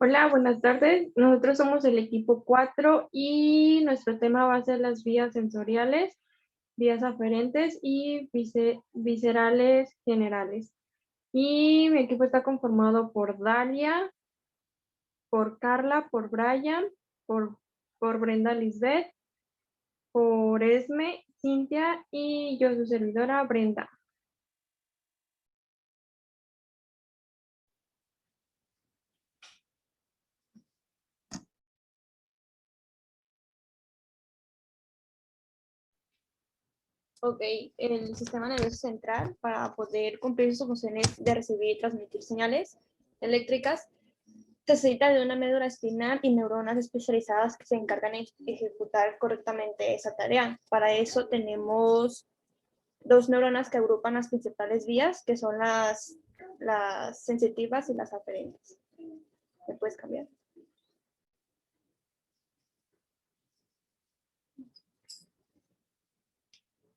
Hola, buenas tardes. Nosotros somos el equipo 4 y nuestro tema va a ser las vías sensoriales, vías aferentes y viscerales generales. Y mi equipo está conformado por Dalia, por Carla, por Brian, por, por Brenda Lisbeth, por Esme, Cintia y yo, su servidora, Brenda. Ok, el sistema nervioso central, para poder cumplir sus funciones de recibir y transmitir señales eléctricas, necesita de una médula espinal y neuronas especializadas que se encargan de ejecutar correctamente esa tarea. Para eso tenemos dos neuronas que agrupan las principales vías, que son las sensitivas y las aferentes. ¿Me puedes cambiar?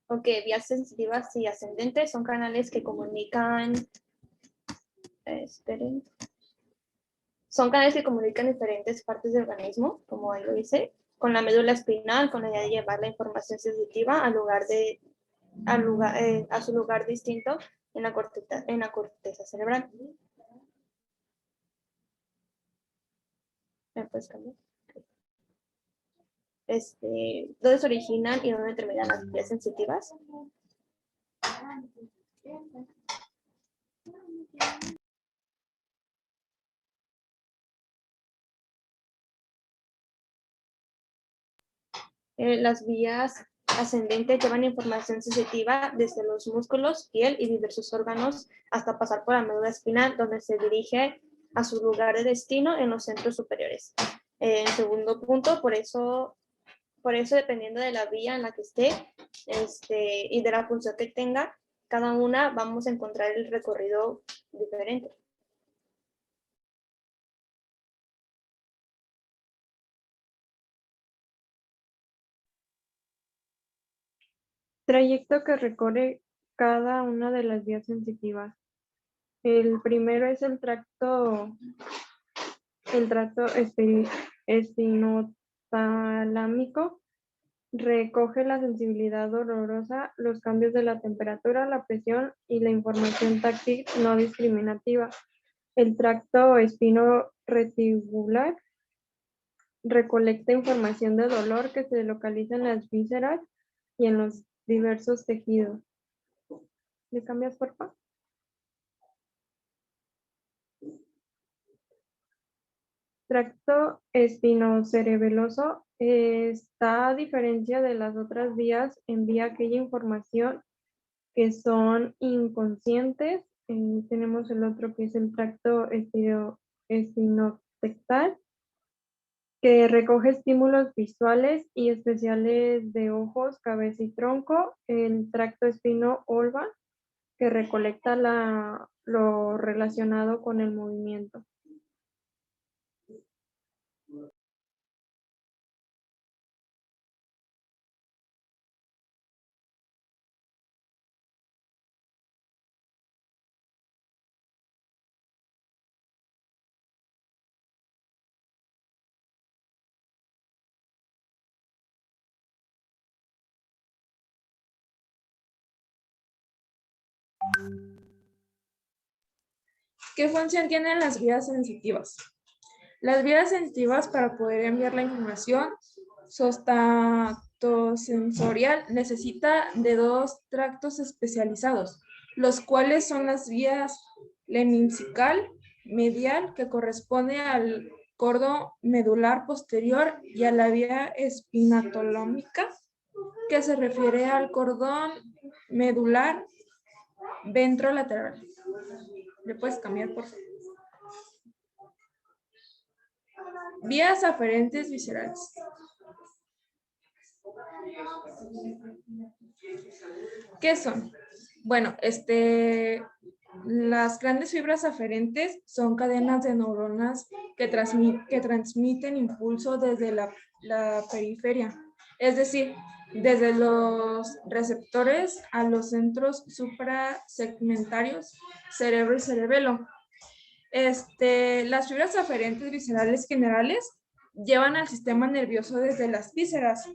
Ok, vías sensitivas y ascendentes son canales que comunican, esperen, son canales que comunican diferentes partes del organismo, como ahí lo dice, con la médula espinal, con la idea de llevar la información sensitiva a su lugar distinto en la corteza cerebral. ¿Me puedes cambiar? ¿Dónde se originan y dónde terminan las vías sensitivas? Las vías ascendentes llevan información sensitiva desde los músculos, piel y diversos órganos hasta pasar por la médula espinal, donde se dirige a su lugar de destino en los centros superiores. En segundo punto, por eso dependiendo de la vía en la que esté y de la función que tenga, cada una vamos a encontrar el recorrido diferente. Trayecto que recorre cada una de las vías sensitivas. El primero es el tracto espinotalámico. Recoge la sensibilidad dolorosa, los cambios de la temperatura, la presión y la información táctil no discriminativa. El tracto espino-reticular recolecta información de dolor que se localiza en las vísceras y en los diversos tejidos. ¿Le cambias, por favor? Tracto espinocerebeloso está a diferencia de las otras vías, envía aquella información que son inconscientes. Tenemos el otro que es el tracto espinotectal, que recoge estímulos visuales y especiales de ojos, cabeza y tronco. El tracto espino-olva, que recolecta lo relacionado con el movimiento. ¿Qué función tienen las vías sensitivas? Las vías sensitivas, para poder enviar la información somatosensorial, necesita de dos tractos especializados, los cuales son las vías lemniscal medial, que corresponde al cordón medular posterior, y a la vía espinatolómica, que se refiere al cordón medular ventrolateral. ¿Le puedes cambiar, por favor? Vías aferentes viscerales. ¿Qué son? Bueno, las grandes fibras aferentes son cadenas de neuronas que transmiten impulso desde la periferia, es decir, desde los receptores a los centros suprasegmentarios, cerebro y cerebelo. Las fibras aferentes viscerales generales llevan al sistema nervioso desde las vísceras.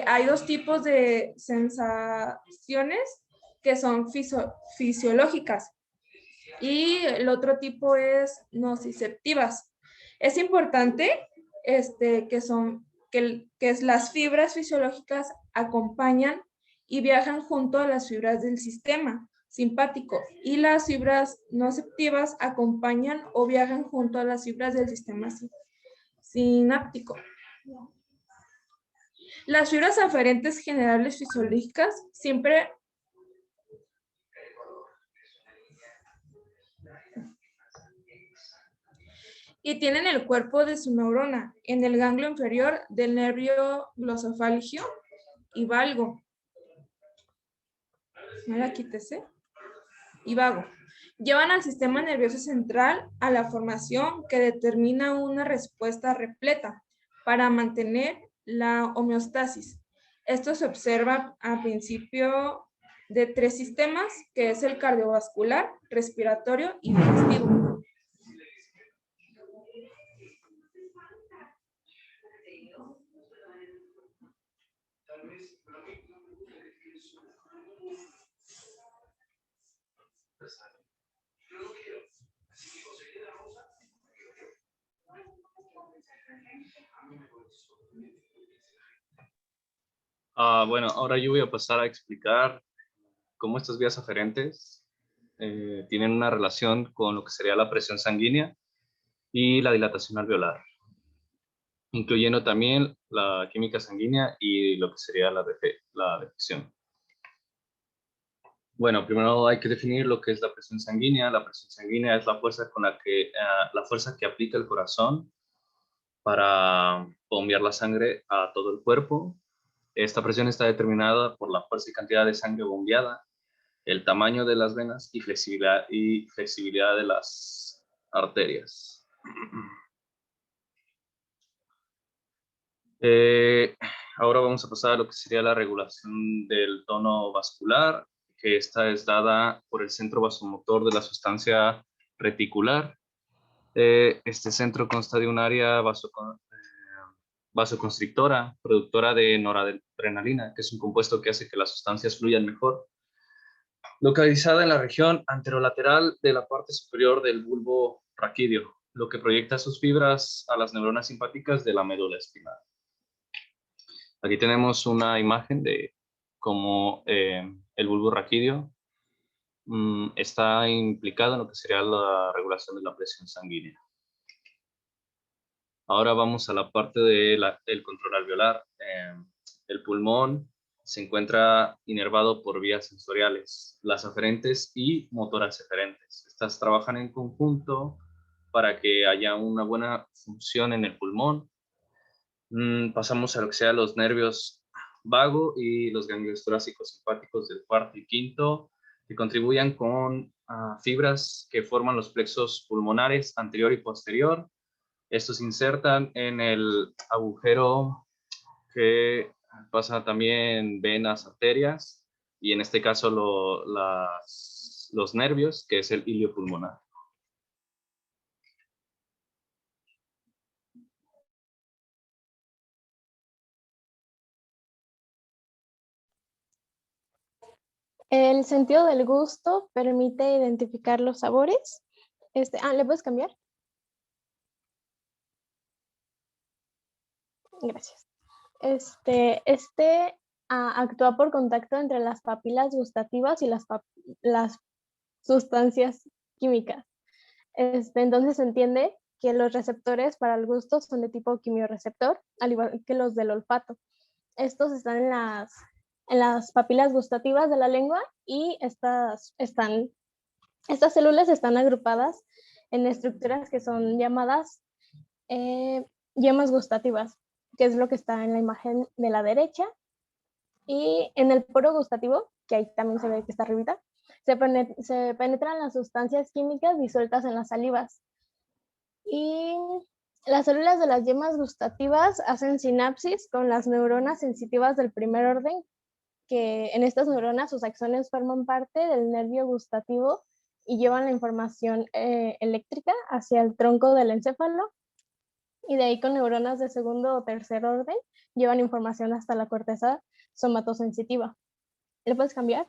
Hay dos tipos de sensaciones que son fisiológicas y el otro tipo es nociceptivas. Es importante que las fibras fisiológicas acompañan y viajan junto a las fibras del sistema simpático y las fibras nociceptivas acompañan o viajan junto a las fibras del sistema sináptico. Las fibras aferentes generales fisiológicas siempre y tienen el cuerpo de su neurona en el ganglio inferior del nervio glosofálico y valgo. Ahora quítese. Y vago. Llevan al sistema nervioso central a la formación que determina una respuesta repleta para mantener la homeostasis. Esto se observa al principio de 3 sistemas, que es el cardiovascular, respiratorio y digestivo. Bueno, ahora yo voy a pasar a explicar cómo estas vías aferentes tienen una relación con lo que sería la presión sanguínea y la dilatación alveolar, incluyendo también la química sanguínea y lo que sería la defección. Bueno, primero hay que definir lo que es la presión sanguínea. La presión sanguínea es la fuerza la fuerza que aplica el corazón para bombear la sangre a todo el cuerpo. Esta presión está determinada por la fuerza y cantidad de sangre bombeada, el tamaño de las venas y flexibilidad de las arterias. Ahora vamos a pasar a lo que sería la regulación del tono vascular, que esta es dada por el centro vasomotor de la sustancia reticular. Este centro consta de un área vasoconstrictora, productora de noradrenalina, que es un compuesto que hace que las sustancias fluyan mejor, localizada en la región anterolateral de la parte superior del bulbo raquídeo, lo que proyecta sus fibras a las neuronas simpáticas de la médula espinal. Aquí tenemos una imagen de cómo el bulbo raquídeo está implicado en lo que sería la regulación de la presión sanguínea. Ahora vamos a la parte del control alveolar. El pulmón se encuentra inervado por vías sensoriales, las aferentes y motoras eferentes. Estas trabajan en conjunto para que haya una buena función en el pulmón. Pasamos a lo que sea los nervios vago y los ganglios torácicos simpáticos del cuarto y quinto, que contribuyan con fibras que forman los plexos pulmonares anterior y posterior. Estos se insertan en el agujero que pasa también venas, arterias, y en este caso los nervios, que es el hilio pulmonar. El sentido del gusto permite identificar los sabores. ¿Le puedes cambiar? Gracias. Actúa por contacto entre las papilas gustativas y las sustancias químicas. Entonces se entiende que los receptores para el gusto son de tipo quimiorreceptor, al igual que los del olfato. Estos están en las papilas gustativas de la lengua y estas células están agrupadas en estructuras que son llamadas yemas gustativas, que es lo que está en la imagen de la derecha. Y en el poro gustativo, que ahí también se ve que está arribita, se penetran las sustancias químicas disueltas en las salivas. Y las células de las yemas gustativas hacen sinapsis con las neuronas sensitivas del primer orden, que en estas neuronas sus axones forman parte del nervio gustativo y llevan la información eléctrica hacia el tronco del encéfalo, y de ahí con neuronas de segundo o tercer orden llevan información hasta la corteza somatosensitiva. ¿Le puedes cambiar?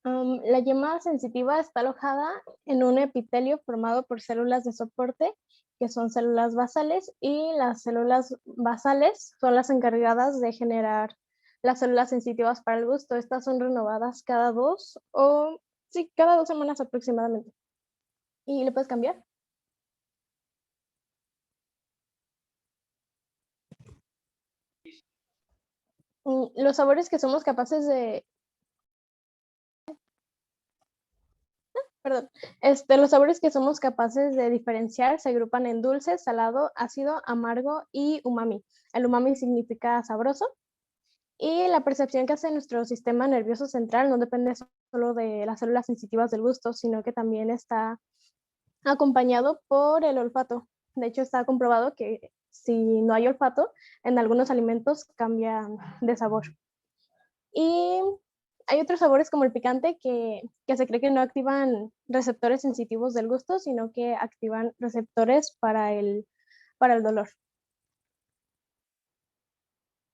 La yema sensitiva está alojada en un epitelio formado por células de soporte, que son células basales, y las células basales son las encargadas de generar las células sensitivas para el gusto. Estas son renovadas cada 2 semanas aproximadamente. ¿Y le puedes cambiar? Los sabores que somos capaces de... Perdón. Los sabores que somos capaces de diferenciar se agrupan en dulce, salado, ácido, amargo y umami. El umami significa sabroso. Y la percepción que hace nuestro sistema nervioso central no depende solo de las células sensitivas del gusto, sino que también está acompañado por el olfato. De hecho, está comprobado que si no hay olfato, en algunos alimentos cambian de sabor. Y hay otros sabores como el picante que se cree que no activan receptores sensitivos del gusto, sino que activan receptores para el dolor.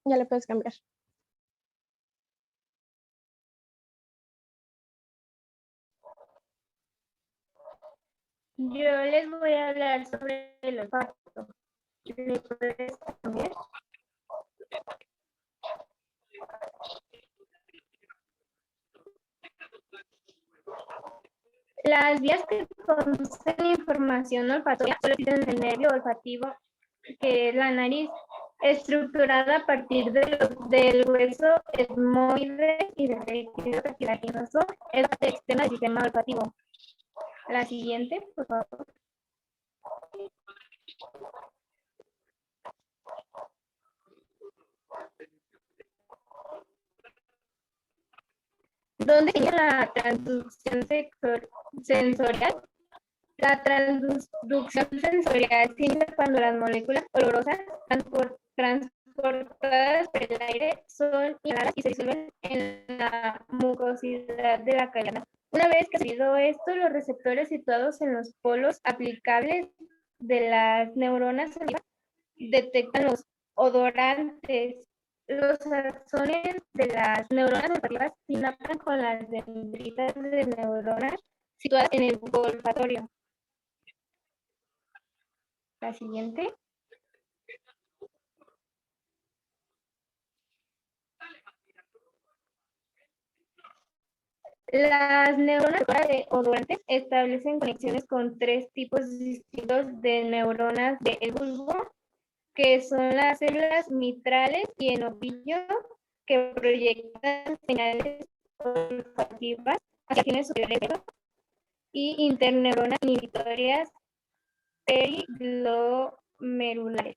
Ya le puedes cambiar. Yo les voy a hablar sobre el olfato. ¿Le puedes cambiar? Las vías que conducen información olfatoria solo existen en el nervio olfativo, que es la nariz, estructurada a partir del hueso etmoide y del tejido cartilaginoso, es la parte externa del sistema olfativo. La siguiente, por favor. ¿Dónde tiene la transducción sensorial? La transducción sensorial se inicia cuando las moléculas olorosas transportadas por el aire son inhaladas y se disuelven en la mucosidad de la cavidad. Una vez que ha sucedido esto, los receptores situados en los polos aplicables de las neuronas detectan los odorantes. Los axones de las neuronas olfativas sinapsan con las dendritas de neuronas situadas en el bulbo olfatorio. La siguiente. Las neuronas de odorantes establecen conexiones con 3 tipos distintos de neuronas del bulbo, que son las células mitrales y en ovillo, que proyectan señales olfativas hacia regiones superiores del cerebro, y interneuronas inhibitorias periglomerulares.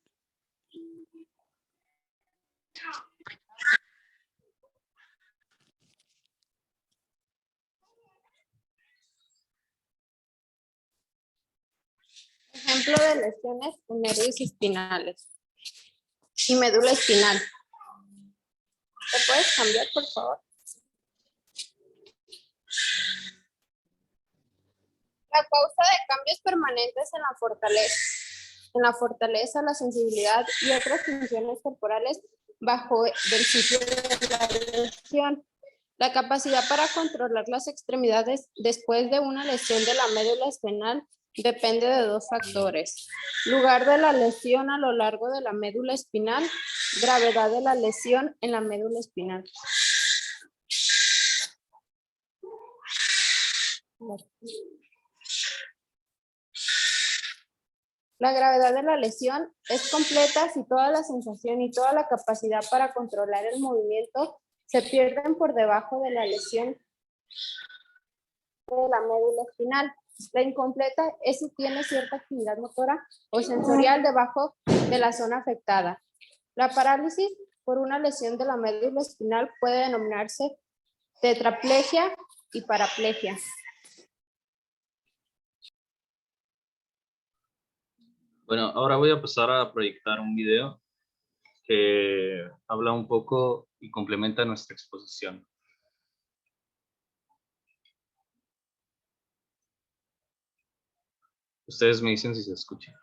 Ejemplo de lesiones en nervios espinales y médula espinal. ¿Te puedes cambiar, por favor? La causa de cambios permanentes en la fortaleza, la sensibilidad y otras funciones corporales bajo del sitio de la lesión. La capacidad para controlar las extremidades después de una lesión de la médula espinal depende de 2 factores: lugar de la lesión a lo largo de la médula espinal, gravedad de la lesión en la médula espinal. La gravedad de la lesión es completa si toda la sensación y toda la capacidad para controlar el movimiento se pierden por debajo de la lesión de la médula espinal. La incompleta es si tiene cierta actividad motora o sensorial debajo de la zona afectada. La parálisis por una lesión de la médula espinal puede denominarse tetraplegia y paraplegia. Bueno, ahora voy a pasar a proyectar un video que habla un poco y complementa nuestra exposición. Ustedes me dicen si se escucha.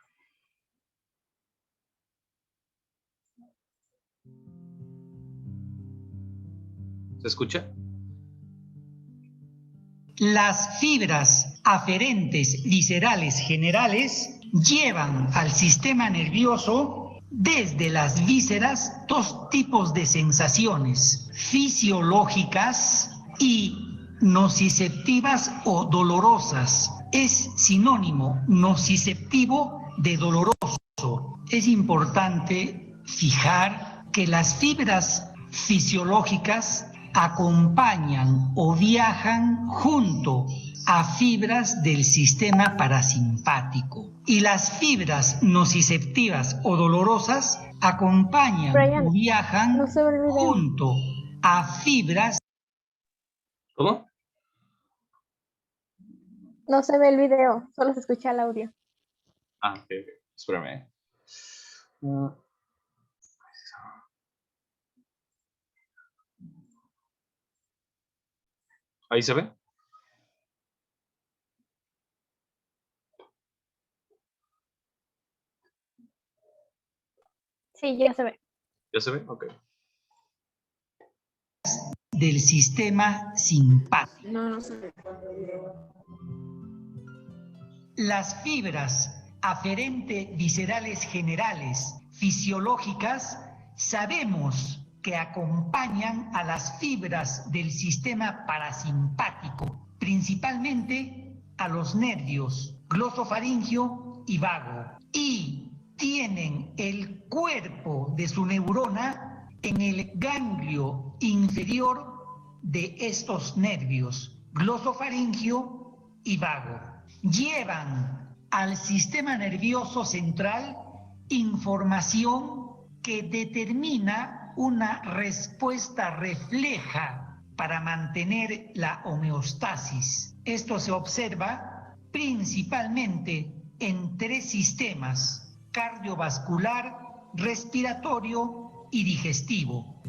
¿Se escucha? Las fibras aferentes viscerales generales llevan al sistema nervioso desde las vísceras dos tipos de sensaciones fisiológicas y nociceptivas o dolorosas. Es sinónimo nociceptivo de doloroso. Es importante fijar que las fibras fisiológicas acompañan o viajan junto a fibras del sistema parasimpático y las fibras nociceptivas o dolorosas acompañan Brian, o viajan no se ve el video. junto a fibras. ¿Cómo? No se ve el video, solo se escucha el audio. Ah, ok. Espérame. ¿Ahí se ve? Sí, ya se ve. ¿Ya se ve? Ok. Del sistema simpático. No, no se ve. Las fibras aferente viscerales generales fisiológicas sabemos que acompañan a las fibras del sistema parasimpático, principalmente a los nervios glosofaringio y vago, y tienen el cuerpo de su neurona en el ganglio inferior de estos nervios glosofaringio y vago. Llevan al sistema nervioso central información que determina una respuesta refleja para mantener la homeostasis. Esto se observa principalmente en tres sistemas: cardiovascular, respiratorio y digestivo.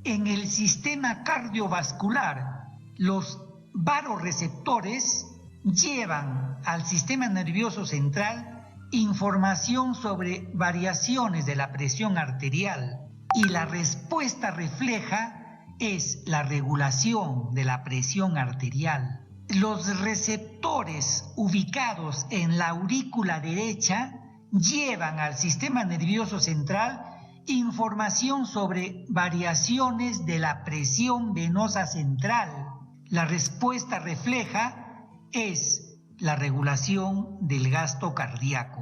En el sistema cardiovascular, los varoreceptores llevan al sistema nervioso central información sobre variaciones de la presión arterial y la respuesta refleja es la regulación de la presión arterial. Los receptores ubicados en la aurícula derecha llevan al sistema nervioso central información sobre variaciones de la presión venosa central. La respuesta refleja es la regulación del gasto cardíaco.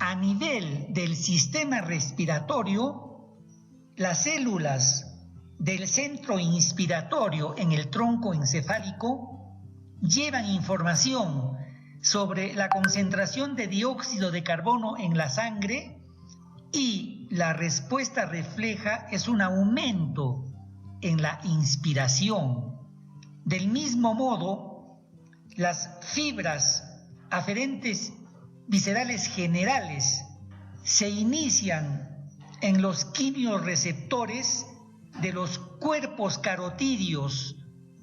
A nivel del sistema respiratorio, las células del centro inspiratorio en el tronco encefálico llevan información sobre la concentración de dióxido de carbono en la sangre y la respuesta refleja es un aumento en la inspiración. Del mismo modo, las fibras aferentes viscerales generales se inician en los quimiorreceptores de los cuerpos carotídeos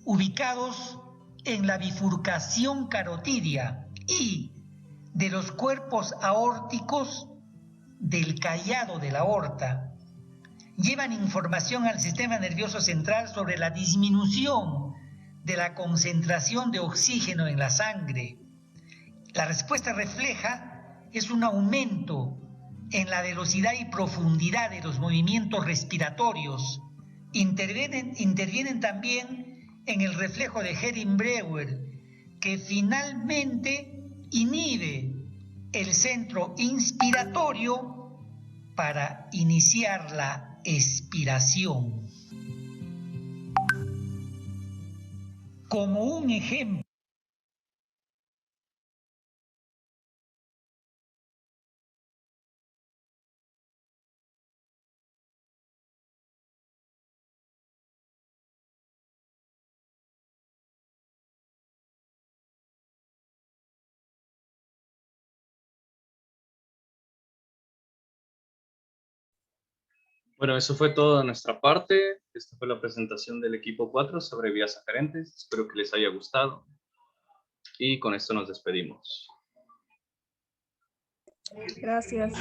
ubicados en la bifurcación carotidia y de los cuerpos aórticos del callado de la aorta. Llevan información al sistema nervioso central sobre la disminución de la concentración de oxígeno en la sangre. La respuesta refleja es un aumento en la velocidad y profundidad de los movimientos respiratorios. Intervienen también en el reflejo de Hering-Breuer, que finalmente inhibe el centro inspiratorio para iniciar la expiración. Como un ejemplo, Bueno, eso fue todo de nuestra parte. Esta fue la presentación del equipo 4 sobre vías aferentes. Espero que les haya gustado. Y con esto nos despedimos. Gracias.